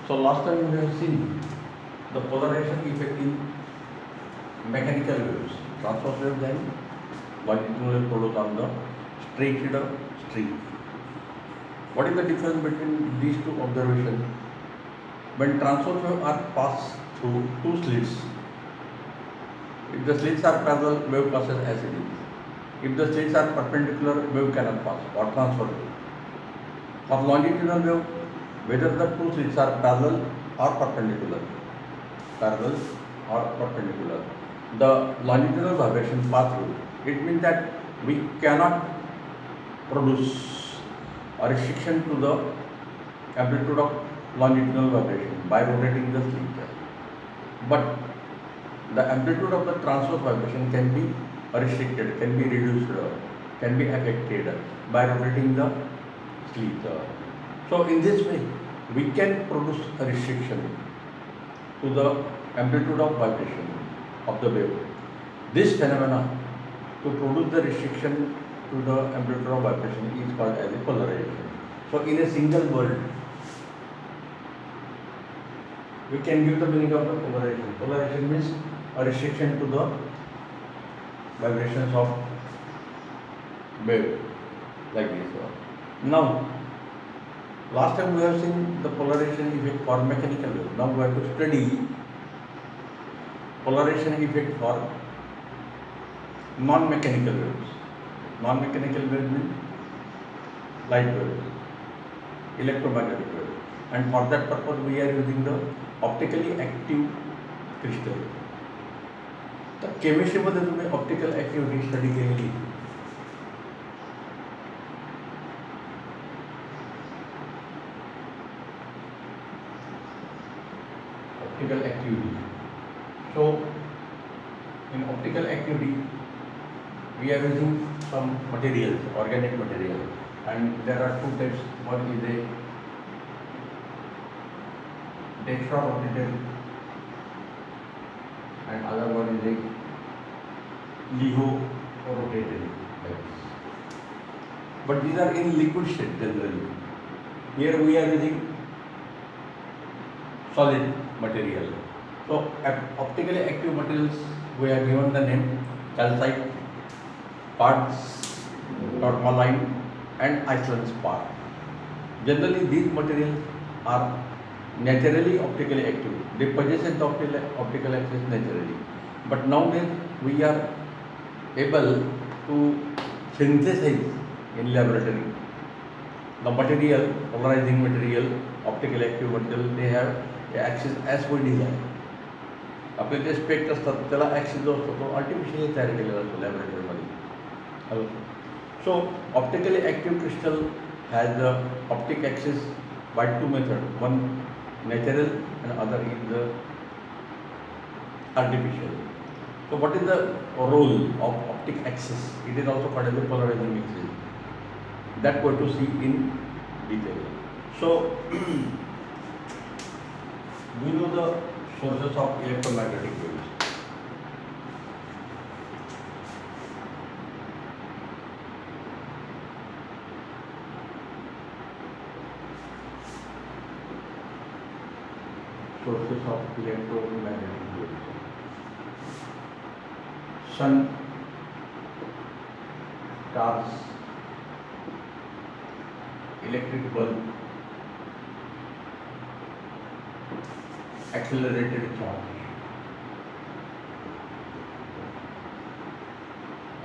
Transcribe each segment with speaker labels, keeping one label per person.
Speaker 1: So last time we have seen the polarization effect in mechanical waves, transverse waves and longitudinal wave produced on the straight string. What is the difference between these two observations? When transverse waves are passed through two slits, if the slits are parallel, wave passes as it is. If the slits are perpendicular, wave cannot pass or transfer wave. For longitudinal wave, whether the two slits are parallel or perpendicular, the longitudinal vibration pass through. It means that we cannot produce a restriction to the amplitude of longitudinal vibration by rotating the slit. But the amplitude of the transverse vibration can be restricted, can be reduced, can be affected by rotating the slit. So in this way, we can produce a restriction to the amplitude of vibration of the wave. This phenomena, to produce the restriction to the amplitude of vibration, is called as a polarization. So in a single word, we can give the meaning of the polarization. Polarization means a restriction to the vibrations of wave, like this. Now, last time we have seen the polarization effect for mechanical wave. Now we have to study polarization effect for non-mechanical waves. Non-mechanical waves means light waves, electromagnetic waves, and for that purpose we are using the optically active crystal. तर केमिस्ट्रीमध्ये तुम्ही optical activity study केलेली. Optical activity. So in optical activity we are using some materials, organic material, and there are two types. One is a dextrorotated and other one is a LIGO rotated. But these are in liquid state generally. Here we are using solid material. So optically active materials, we have given the name calcite, quartz, tourmaline and Iceland spar. Generally these materials are naturally optically active. They possess the optical axis naturally. But nowadays we are able to synthesize in laboratory the material, polarizing material, optical active material, they have axis as we design. आपले जे specs असतात त्याला axis जो असतो तो artificially तयार केलेला असतो लॅबोरेटरीमध्ये. So optically active crystal has the optic axis by two method. One natural and other is the artificial. So what is the role of optic axis? It is also called as the polarizing axis. That we are to see in detail. So we know the sources of electromagnetic waves. Sources of electromagnetic waves. Sun, stars, electric bulb, accelerated charge.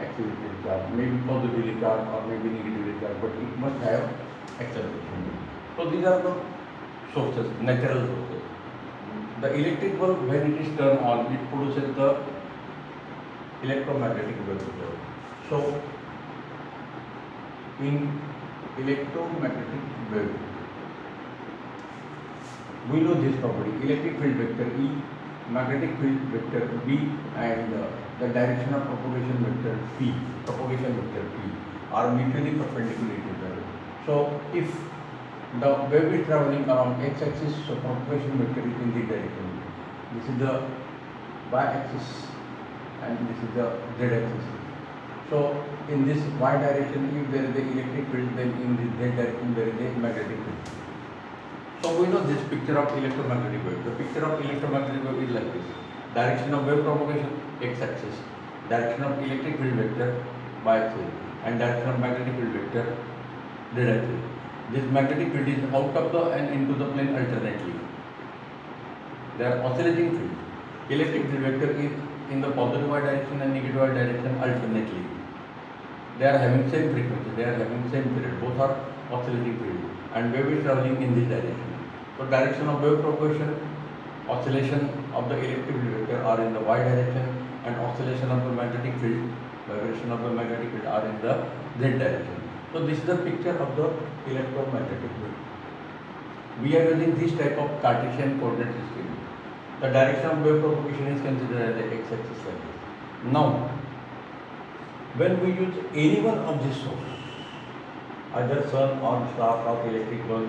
Speaker 1: Accelerated charge may be positively charged or may be negatively charged, but it must have acceleration. So these are the sources, natural sources. The electric bulb, when it is turned on, it produces the electromagnetic wave. So in electromagnetic wave, we know this property: electric field vector E, magnetic field vector B, and the direction of propagation vector P, are mutually perpendicular to each other. So if the wave is traveling along x-axis, so propagation vector is in this direction. This is the y-axis and this is the z-axis. So in this y direction, if there is the electric field, then in this z direction there is a magnetic field. So we you know this picture of electromagnetic wave. The picture of electromagnetic wave is like this. Direction of wave propagation, x-axis. Direction of electric field vector, y-axis. And direction of magnetic field vector, z-axis. This magnetic field is out of the and into the plane alternately. They are oscillating field. Electric field vector is in the positive y direction and negative y direction alternately. They are having same frequency, they are having same period. Both are oscillating field and wave is traveling in this direction. So direction of wave propagation, oscillation of the electric field vector are in the y direction and oscillation of the magnetic field, vibration of the magnetic field are in the z direction. So this is the picture of the electromagnetic wave. We are using this type of Cartesian coordinate system. The direction of wave propagation is considered as the x-axis like this. Now, when we use any one of these sources, either sun or star or electric bulb,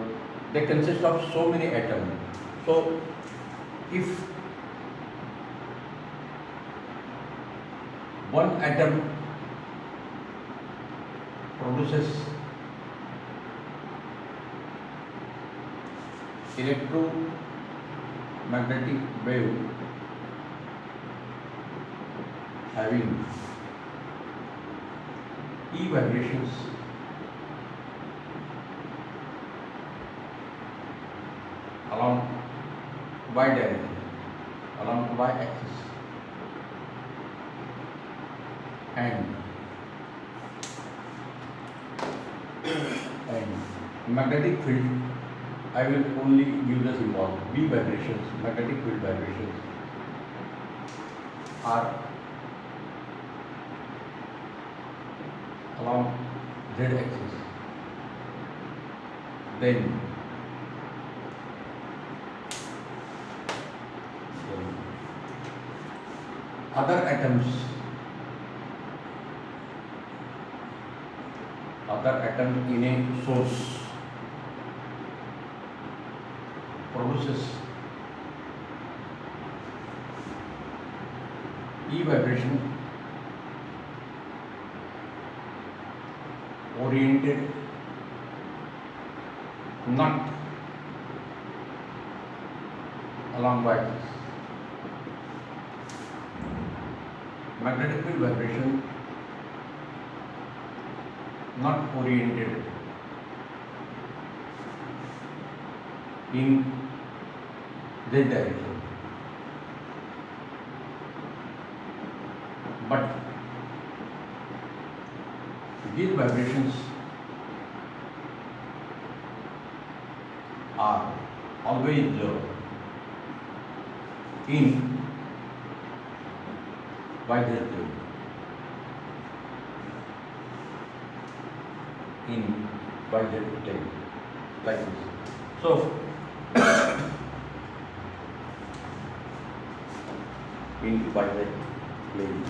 Speaker 1: they consist of so many atoms. So, if one atom produces electromagnetic wave having E vibrations along y direction, along y axis, and magnetic field, I will only give the symbol B vibrations, magnetic field vibrations are along z axis. Then other atoms in a source produces E vibration oriented not along y axis. Magnetic field vibration not oriented in z direction, but these vibrations are always in y z plane, in y z plane, like this. So in y z plane.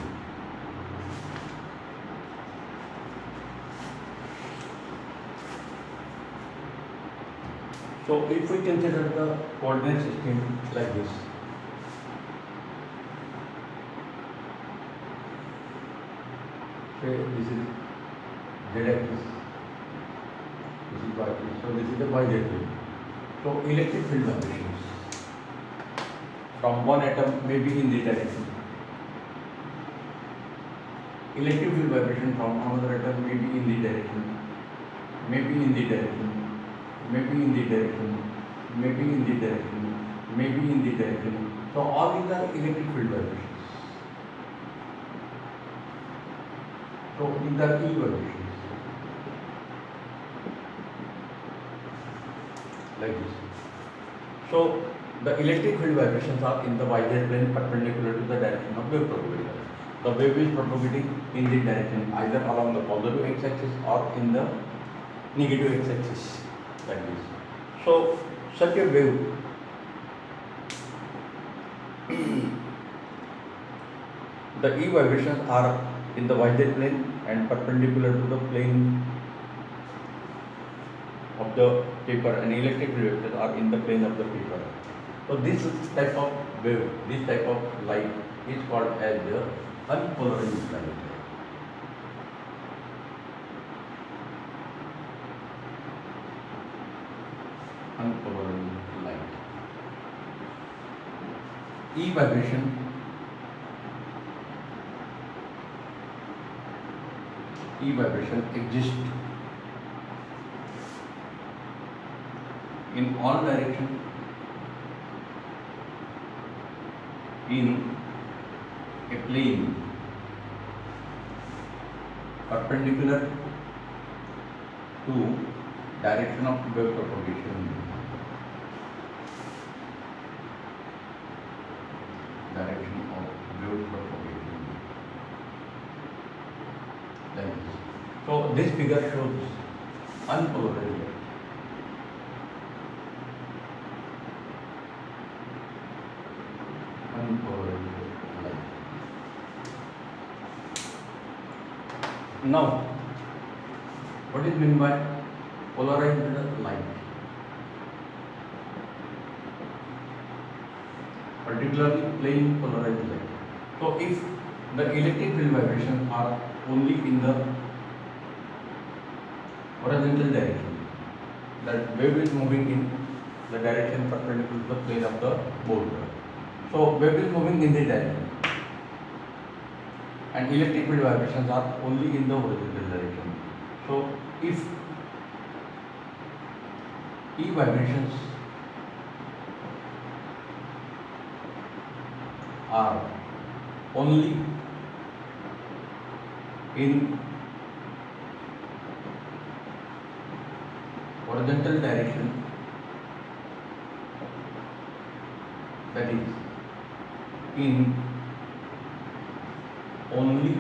Speaker 1: So if we consider the coordinate system like this, say this is z axis, this is y axis, so this is the y z plane. So electric field vibrations from one atom may be in this direction. Electric field vibration from another atom may be in this direction, may be in this direction, may be in this direction, may be in this direction, may be in this direction. So all these are electric field vibrations. So these are E vibrations, like this. So the electric field vibrations are in the y z plane perpendicular to the direction of wave propagation. The wave is propagating in this direction either along the positive x-axis or in the negative x-axis, like this. So such a wave the E vibrations are in the y z plane and perpendicular to the plane of the paper, and electric field vectors are in the plane of the paper. So this type of wave, this type of light is called as the unpolarized light. unpolarized light. E vibration exists in all directions in a plane perpendicular to direction of wave propagation. Direction of wave propagation. Like this. So this figure shows unpolarized light. Unpolarized light. Now, what is meant by polarized light? Particularly plane polarized light. So, if the electric field vibrations are only in the horizontal direction, that wave is moving in the direction perpendicular to the plane of the board. So, wave is moving in this direction, and electric field vibrations are only in the horizontal direction. So, if E vibrations are only in horizontal direction, that is in only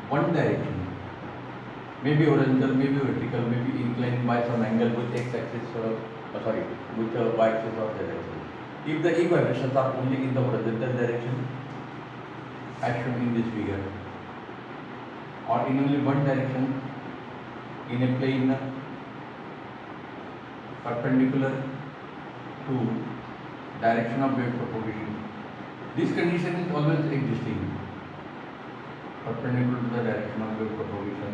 Speaker 1: one direction, maybe horizontal, maybe vertical, maybe inclined by some angle with x-axis with y-axis or z-axis. If the E vibrations are only in the horizontal direction, as shown in this figure, or in only one direction in a plane perpendicular to direction of wave propagation, this condition is always existing, perpendicular to the direction of wave propagation.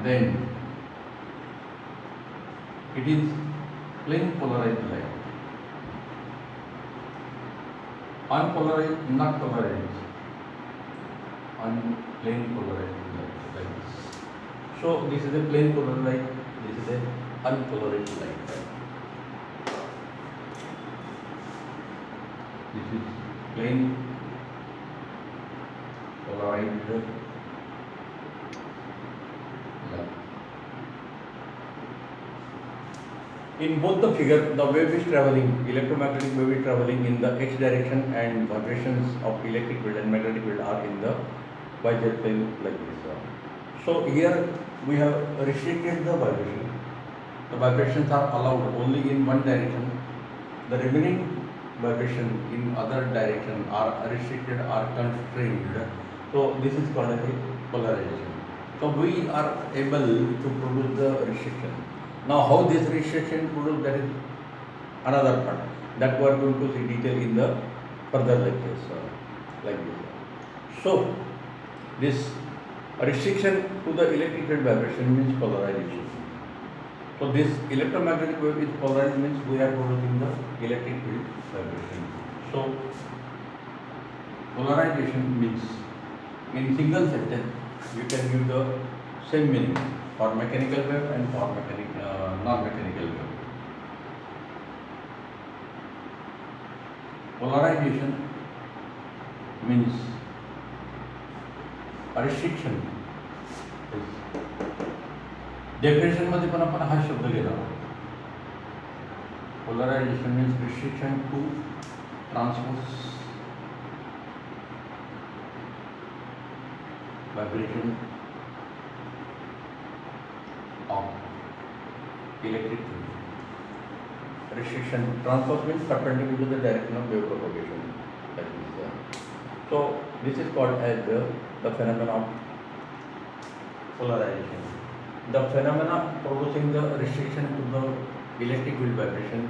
Speaker 1: Then it is plane polarized light. Unpolarized, not polarized. Plane polarized light, like this. So this is a plane polarized light. This is a unpolarized light. This is plane polarized light. In both the figure, the wave is traveling, electromagnetic wave is traveling in the x direction, and vibrations of electric field and magnetic field are in the YZ plane, like this. So here we have restricted the vibration. The vibrations are allowed only in one direction. The remaining vibration in other direction are restricted or constrained. So this is called a polarization. So we are able to produce the restriction. Now how this restriction produced, that is another part that we are going to see detail in the further lectures, like this. So this restriction to the electric field vibration means polarization. So this electromagnetic wave is polarized, means we are producing the electric field vibration. So polarization means, in single sentence you can give the same meaning for mechanical wave and for non-mechanical wave. Polarization means a restriction. Definition मध्ये पण आपण हा शब्द घेणार आहोत. Polarization means restriction to transverse vibration of electric field. Restriction, transverse means perpendicular to the direction of wave propagation. That is, so this is called as the phenomenon of polarization. The phenomena producing the restriction to the electric field vibration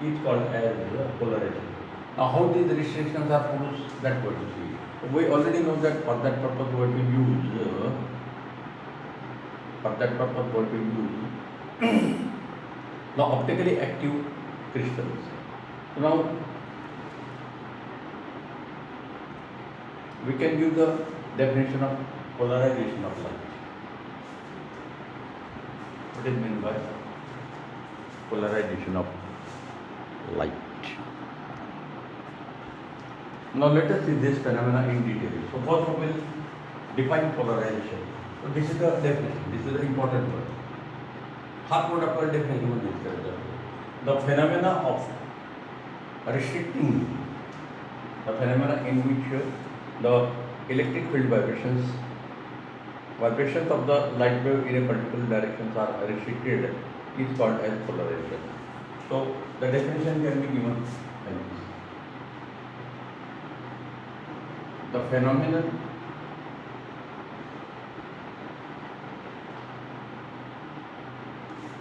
Speaker 1: is called as polarization. Now, how these restrictions are produced, that what you see. We already know that for that purpose what we use, the optically active crystals. So now we can give the definition of polarization of light. What is meant by polarization of light? Now let us see this phenomena in detail. So first we will define polarization. So this is the definition. This is the important word. Half word of definition of this. The phenomena of restricting, the phenomena in which the electric field vibrations of the light wave in a particular direction are restricted is called as polarization. So the definition can be given like this. The phenomenon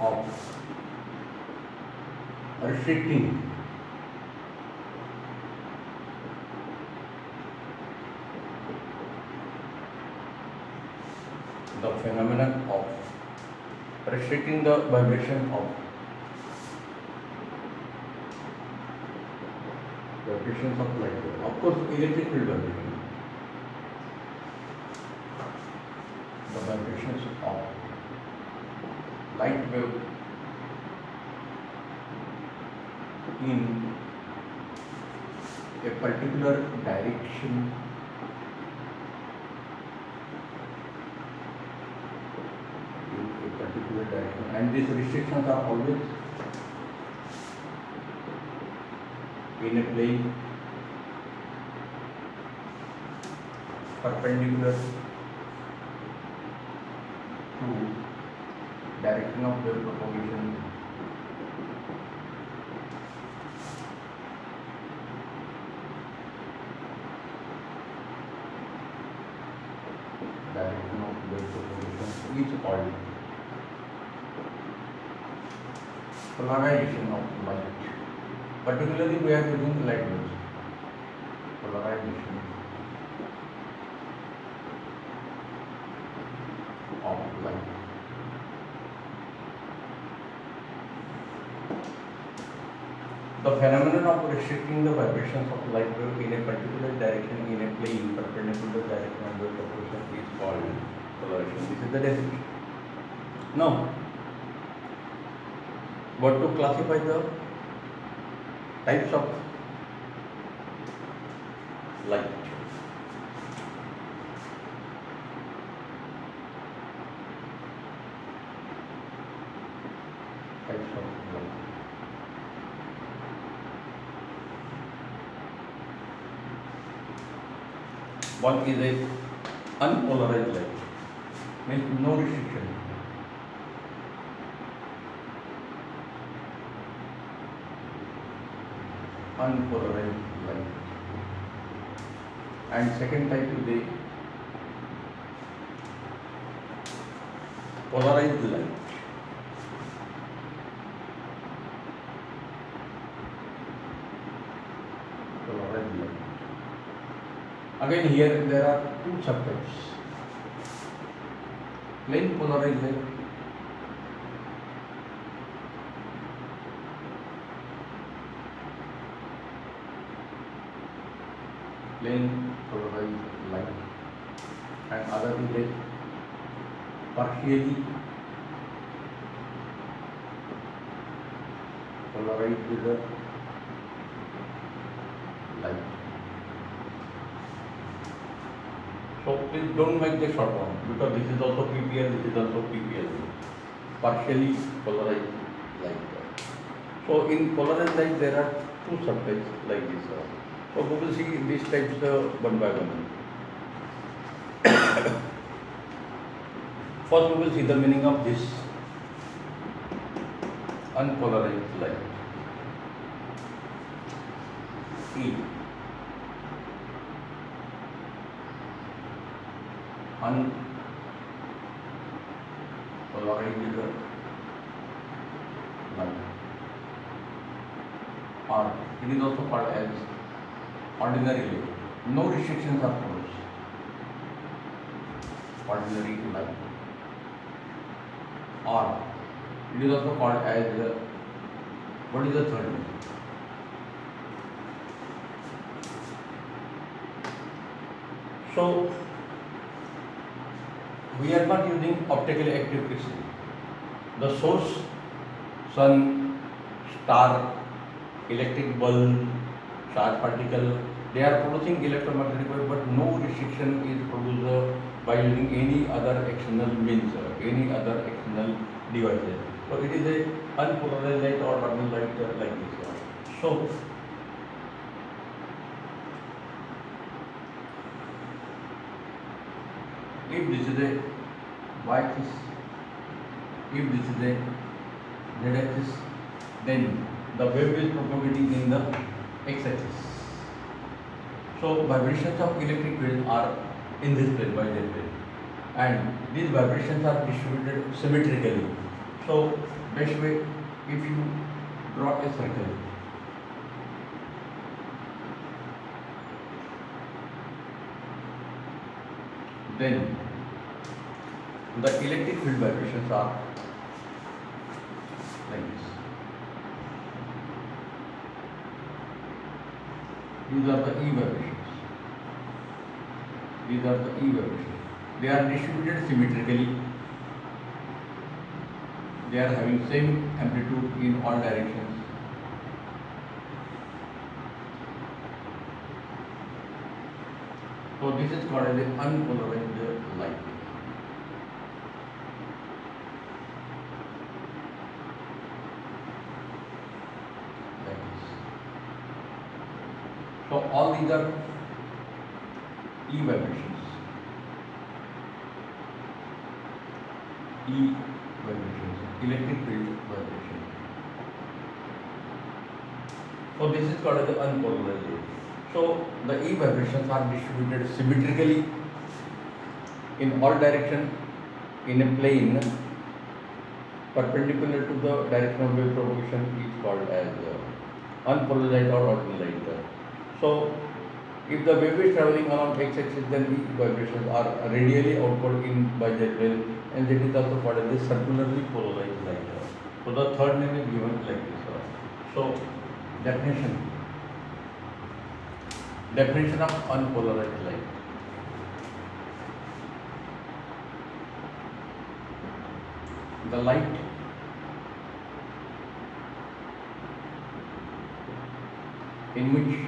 Speaker 1: of restricting the phenomenon of restricting the vibration of vibrations of light wave. Of course, electric field vibration. The vibrations of light wave in a particular direction and these restrictions are always in a plane perpendicular to direction of wave propagation is called polarization of light. Particularly we are using light waves. Polarization of light. The phenomenon of restricting the vibrations of light wave in a particular direction in a plane perpendicular direction of wave propagation is called polarization. This is the definition. Now, what to classify the types of light? Types of light. One is a unpolarized light, means no restriction. Unpolarized light. And second type is a polarized light. Polarized light. Again here there are two subtypes. Plain polarized light plain polarized light and other is a partially polarized light. So please don't make the short one because this is also PPL, this is also PPL. Partially polarized light. So in polarized light there are two subtypes like this. So we will see these types one by one. First we will see the meaning of this unpolarized light. E. Unpolarized light. Or it is also called as ordinary light. No restrictions are produced. Ordinary light. Or it is also called as what is the third name? So we are not using optically active crystal. The source, sun, star, electric bulb, charge particle, they are producing electromagnetic wave, but no restriction is produced by using any other external means, any other external devices. So it is a unpolarized light or ordinary light like this. So if this is a y-axis, if this is a z-axis, then the wave is propagating in the x-axis. So vibrations of electric field are in this plane, by this plane, and these vibrations are distributed symmetrically. So best way, if you draw a circle, then the electric field vibrations are like this. These are the E vibrations. These are the E vibrations. They are distributed symmetrically. They are having same amplitude in all directions. So this is called as an unpolarized light. Like this. So all these are E vibrations. E vibrations, electric field vibration. So this is called as the unpolarized light. So the E vibrations are distributed symmetrically in all direction in a plane perpendicular to the direction of wave propagation is called as unpolarized or ordinary light. So if the wave is traveling along x-axis, then E vibrations are radially outward in by z plane, and that is also called as the circularly polarized light. So the third name is given like this. So definition. Definition of unpolarized light. The light in which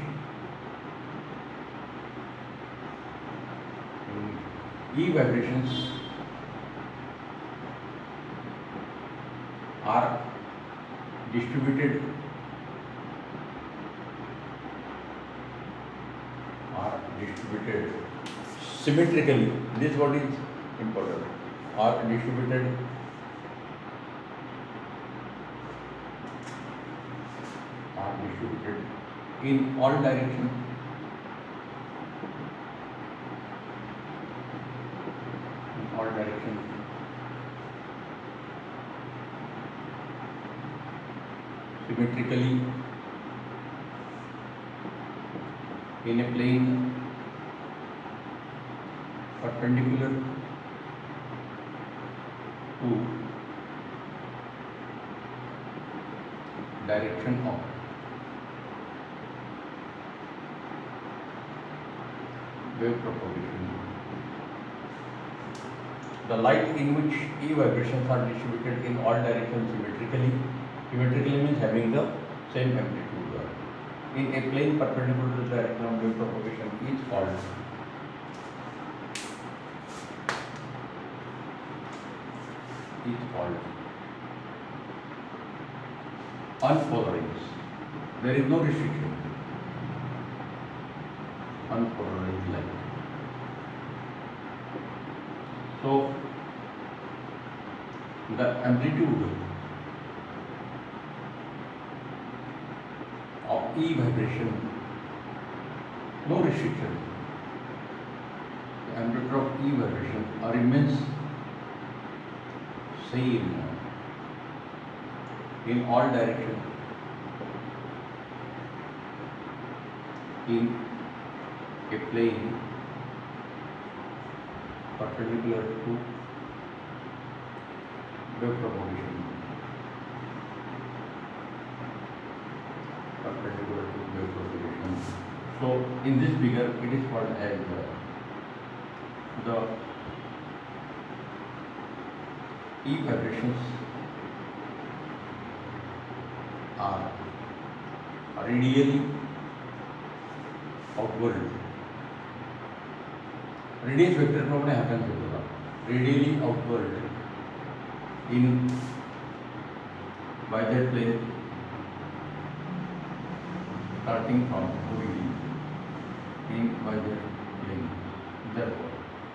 Speaker 1: E vibrations are distributed symmetrically. This word is important. Are distributed in all directions. In all directions. Symmetrically in a plane perpendicular to direction of wave propagation. The light in which E vibrations are distributed in all directions symmetrically. Symmetrically means having the same amplitude. In a plane perpendicular to the direction of wave propagation is called unpolarized. There is no restriction. Unpolarized light. So the amplitude of E vibration, no restriction. The amplitude of E vibration remains same in all directions in a plane perpendicular to wave propagation. Perpendicular to wave propagation. So in this figure, it is called as the E vibrations are radially outward. Radius vector प्रमाणे happens होगा radially outward in y-z plane starting from OED in y-z plane. Therefore,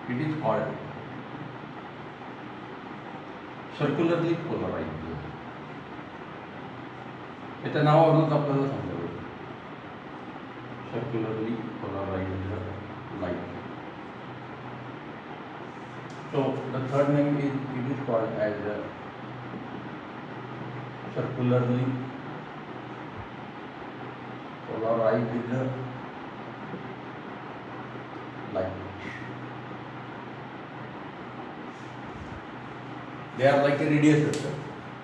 Speaker 1: it is called circularly polarized. याच्या नावावरूनच आपल्याला समजावं circularly polarized light. So the third name is it is called as circularly polarized light. They are like a radius vector.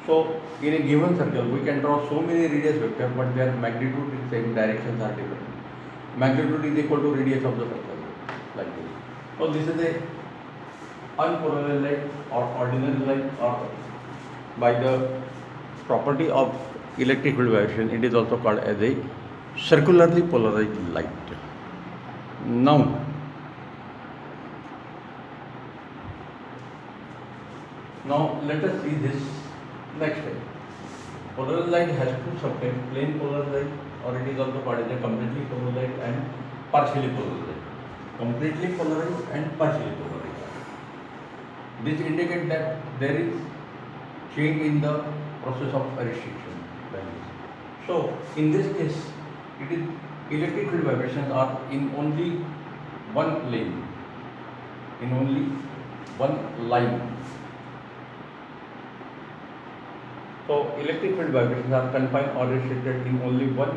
Speaker 1: So in a given circle we can draw so many radius vectors, but their magnitude in same directions are different. Magnitude is equal to radius of the circle, like this. So this is a unpolarized light or ordinary light, or by the property of electric field vibration, it is also called as a circularly polarized light. Now let us see this next step. Polarized light has two subtypes: plain polarized light, or it is also called as a completely polarized light and partially polarized light. Completely polarized and partially polarized. This indicates that there is change in the process of restriction. So in this case, it is electric field vibrations are in only one plane, in only one line. So electric field vibrations are confined or restricted in only one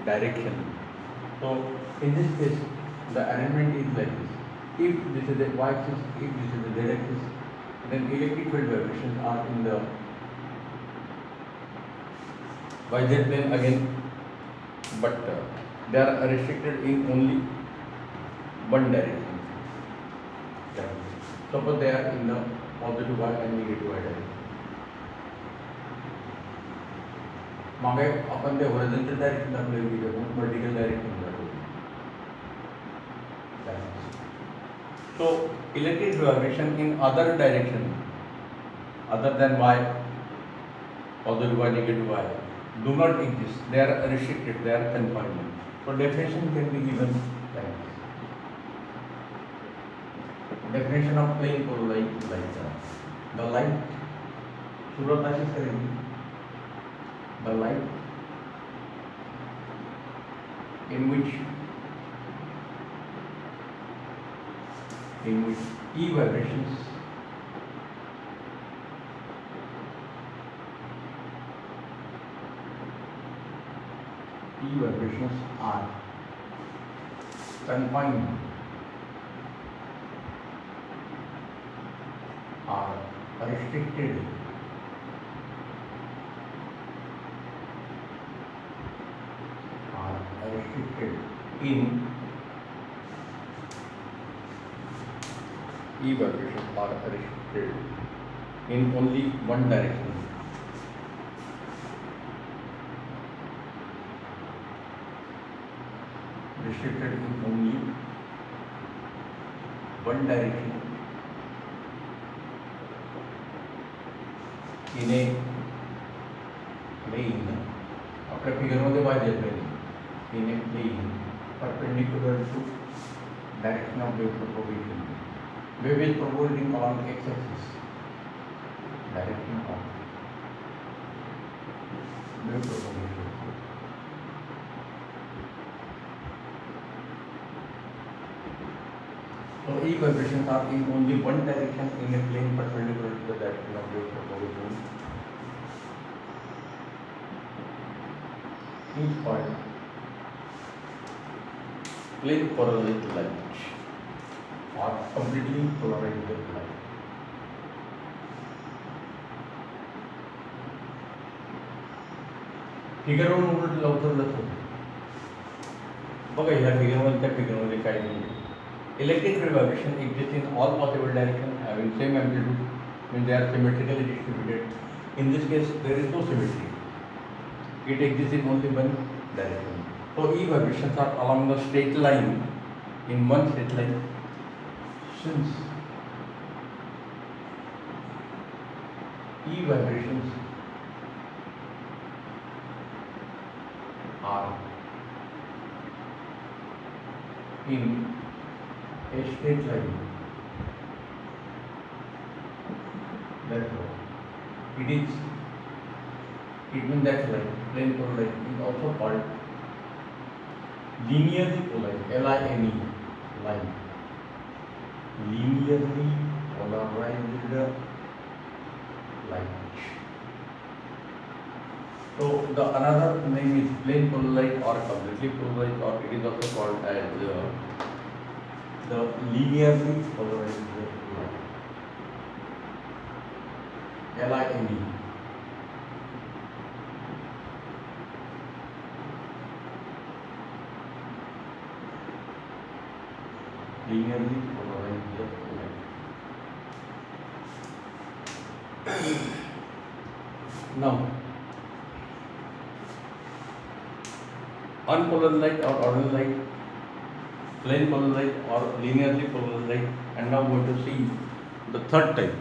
Speaker 1: direction. So in this case, the arrangement is like this. If this is the y-axis, if this is the z-axis, then electric field vibrations are in the y-z plane again, but they are restricted in only one direction. Suppose they are in the positive y and negative y direction. मागे आपण ते horizontal direction दाखवले की vertical direction दाखवले. So electric vibration in other direction other than y, positive y, negative y, do not exist. They are restricted, they are confined. So definition can be given like this. Definition of plain polarized light. The light शुरुआत अशीच करेंगे. The light in which E vibrations are confined, are restricted, in E vibrations are restricted in only one direction. Restricted in only one direction in a plane. आपल्या figure मध्ये y-z plane. In a plane perpendicular to direction of wave propagation. Wave is propagating along x-axis. Direction of wave propagation. So E vibrations are in only one direction in a plane perpendicular to the direction of wave propagation. Each point plane polarized light or completely polarized light. Figure one उलट लवकर जातो बघा ह्या figure one त्या figure मध्ये काय नाही electric vibration exists in all possible directions having same amplitude when they are symmetrically distributed. In this case there is no symmetry, it exists in only one direction. So E vibrations are along the straight line, in one straight line. Since E vibrations are in a straight line, therefore it means that line, plane polarized, is also called linearly polarized, LINE line, linearly polarized light. So the another name is plane polarized or completely polarized, or it is also called as the linearly polarized light, LINE. Linearly polarized light. Now, unpolarized light or ordinary light, plane polarized or linearly polarized light, and now we are going to see the third type.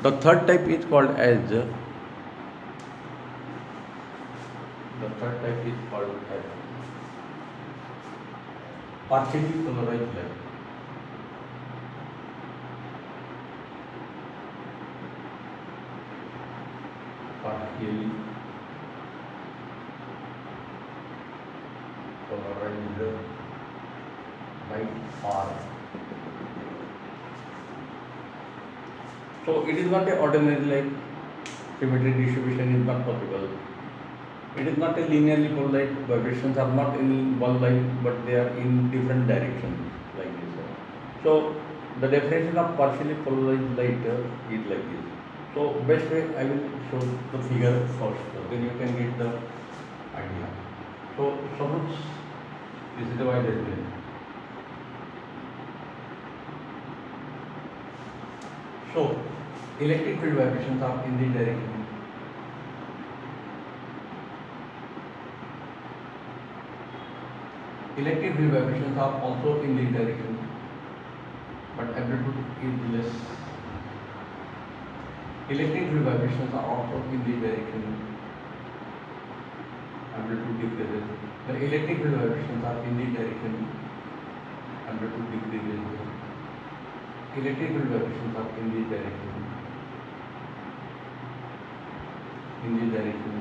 Speaker 1: The third type is called as partially polarized light. Partially polarized light or so it is not a ordinary light. Symmetric distribution is not possible. It is not a linearly polarized. Vibrations are not in one line, but they are in different directions, like this. So the definition of partially polarized light is like this. So best way I will show the figure first, then you can get the idea. So suppose this is the y plane. So electric field vibrations are in this direction. Electric field vibrations are also in this direction, but amplitude is less. Electric field vibrations are also in this direction, amplitude decreases. The electric field vibrations are in this direction, amplitude decreases. Electric field vibrations are in this direction, in this direction.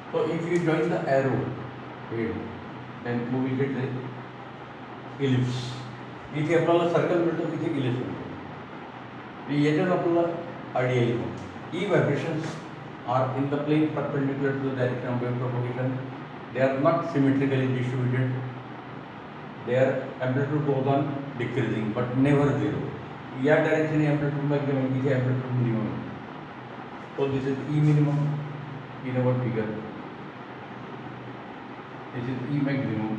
Speaker 1: So if you join the arrow here, then we will get the ellipse. इथे आपल्याला circle मिळतो, इथे ellipse मिळतो. याच्यात आपल्याला idea येतो. E vibrations are in the plane perpendicular to the direction of wave propagation. They are not symmetrically distributed. Their amplitude goes on decreasing, but never zero. या direction amplitude maximum, इथे amplitude minimum. So this is E minimum in our figure. This is E maximum.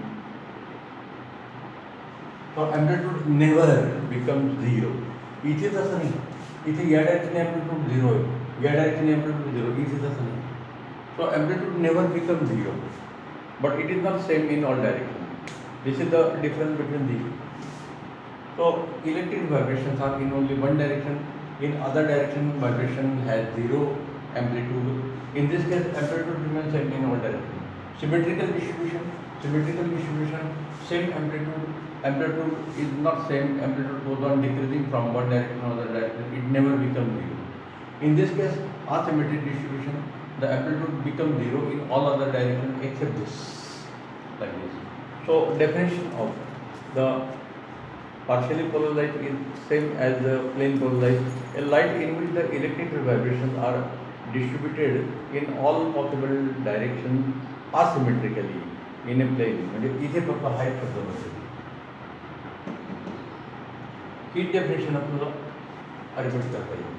Speaker 1: So amplitude never becomes zero. इथे तसं नाही. इथे या direction amplitude zero आहे. या direction amplitude zero. इथे तसं नाही. So amplitude never becomes zero. But it is not same in all directions. This is the difference between these. So electric vibrations are in only one direction. In other direction, vibration has zero amplitude. In this case, amplitude remains same in all directions. Symmetrical distribution, same amplitude. Amplitude is not same. Amplitude goes on decreasing from one direction to another direction. It never becomes zero. In this case, asymmetric distribution, the amplitude becomes zero in all other directions except this, like this. So definition of the Partially polarized is same as the plane polarized, a light in which the electrical vibrations are distributed in all possible directions asymmetrically in a plane. म्हणजे इथे फक्त हा एक शब्द बसेल. ही definition आपल्याला repeat करता येईल.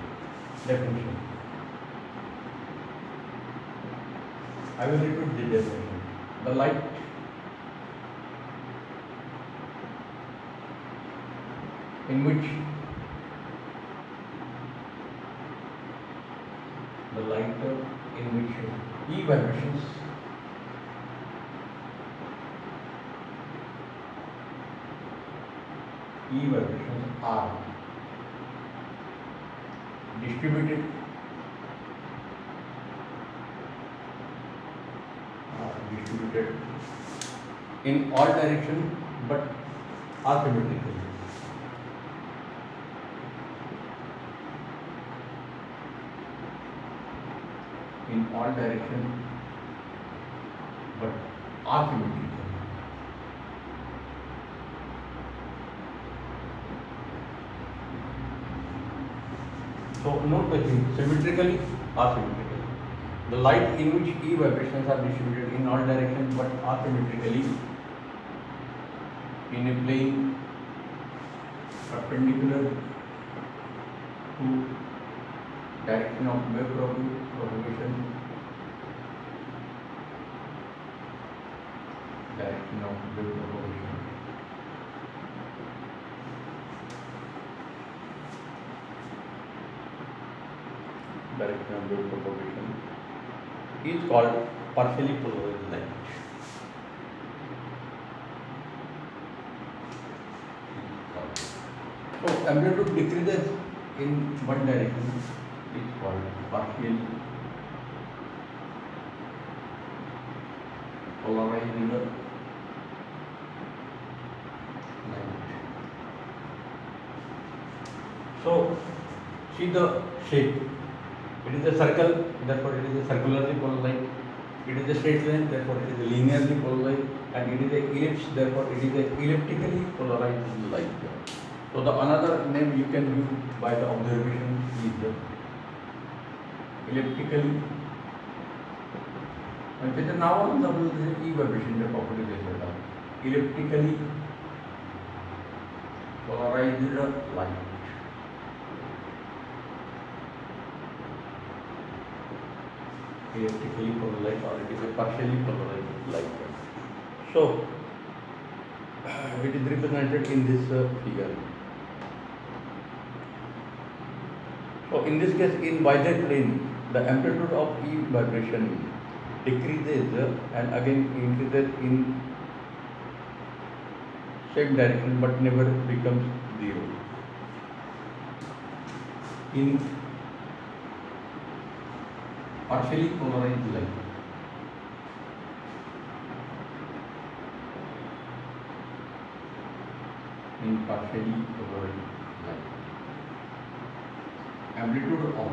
Speaker 1: Definition I will repeat the definition. The light in which E vibrations are distributed in all directions but asymmetrically. In all directions but asymmetrically. So note the thing, symmetrically, asymmetrically. The light in which E vibrations are distributed in all directions but asymmetrically in a plane perpendicular to direction of wave propagation, direction of wave propagation. Direction of wave propagation is called partially polarized light. So amplitude decreases in one direction is called partially polarized light. So see the shape. It is a circle, therefore it is a circularly polarized. It is a straight line, therefore it is a linearly polarized, and it is a ellipse, therefore it is a elliptically polarized light. So the another name you can use by the observation is the elliptically. आणि त्याच्या नावावरून आपल्याला त्याचे E व्हायब्रेशनच्या property देतात. Elliptically polarized light. Elliptically polarized or it is a partially polarized light. So it is represented in this figure. So in this case, in y-z plane, the amplitude of E vibration decreases and again increases in same direction but never becomes zero. In partially polarized light, amplitude of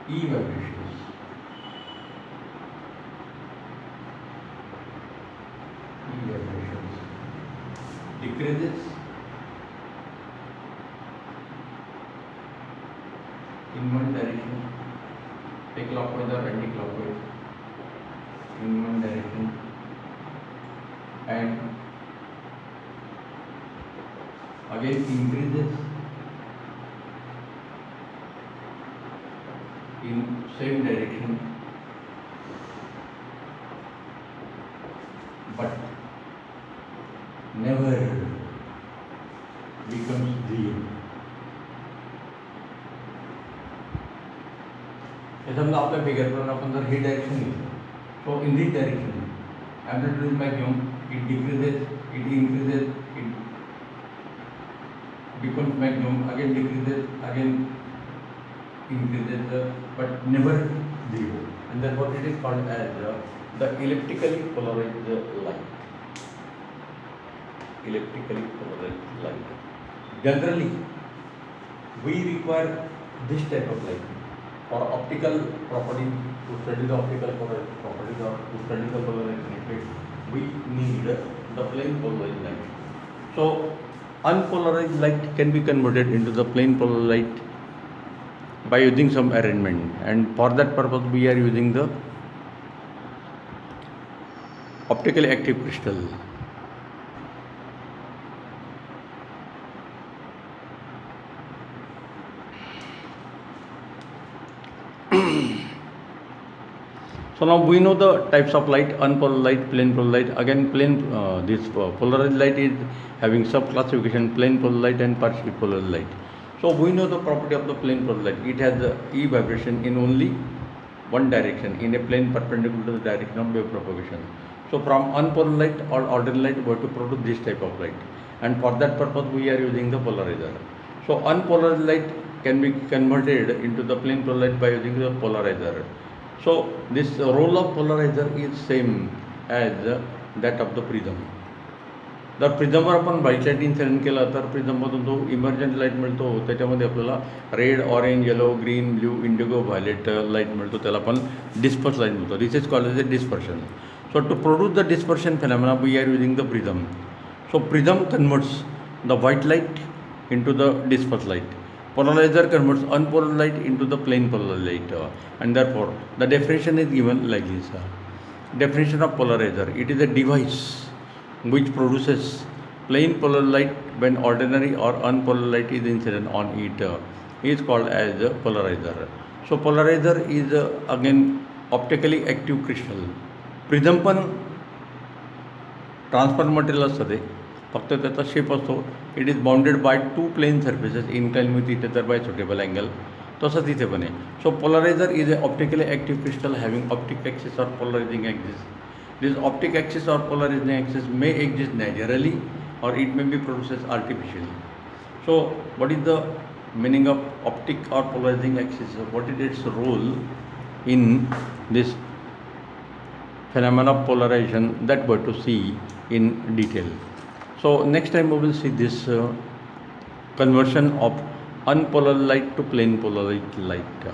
Speaker 1: E vibrations decreases in one direction, take clockwise or anti-clockwise, in one direction, and again increases in same direction but never becomes zero. हे समजा आपल्या फिगरवरून आपण जर ही direction घेतली, so in this direction amplitude is maximum, it decreases, it increases, it becomes maximum, again decreases, again increases, but never zero, and therefore it is called as the elliptically polarized light. Elliptically polarized light. Generally, we require this type of light for optical property, to study the optical properties or to study the polarization effect. We need the plane polarized light. So unpolarized light can be converted into the plain polar light by using some arrangement, and for that purpose we are using the optically active crystal. So now we know the types of light: unpolarized light, plain polar light. Again, this polarized light is having sub-classification: plain polar light and partially polar light. So we know the property of the plain polar light. It has the E vibration in only one direction, in a plane perpendicular to the direction of wave propagation. So from unpolarized light or ordinary light, we have to produce this type of light, and for that purpose we are using the polarizer. So unpolarized light can be converted into the plain polar light by using the polarizer. So this role of polarizer is same as that of the prism. जर प्रिझमवर आपण white light incident केला तर प्रिझममधून जो emergent light मिळतो त्याच्यामध्ये आपल्याला red, orange, yellow, green, blue, indigo, violet light मिळतो, त्याला आपण डिस्पर्स लाईट मिळतो. This is called as a dispersion. So to produce the dispersion phenomena we are using the prism. So prism converts the white light into the dispersed light. Polarizer converts unpolarized light into the plain polar light, and therefore the definition is given like this. Definition of polarizer: it is a device which produces plain polar light when ordinary or unpolar light is incident on it, is called as a polarizer. So polarizer is again optically active crystal. Prism पण transparent material असतं, ते फक्त त्याचा shape असतो. It is bounded by two plane surfaces incline with it other by suitable angle. तसंच इथे पण आहे. So polarizer is a optically active crystal having optic axis or polarizing axis. This optic axis or polarizing axis may exist naturally or it may be produced artificially. So what is the meaning of optic or polarizing axis? What is its role in this phenomena of polarization? That we have to see in detail. So next time we will see this conversion of unpolarized light to plain polarized light.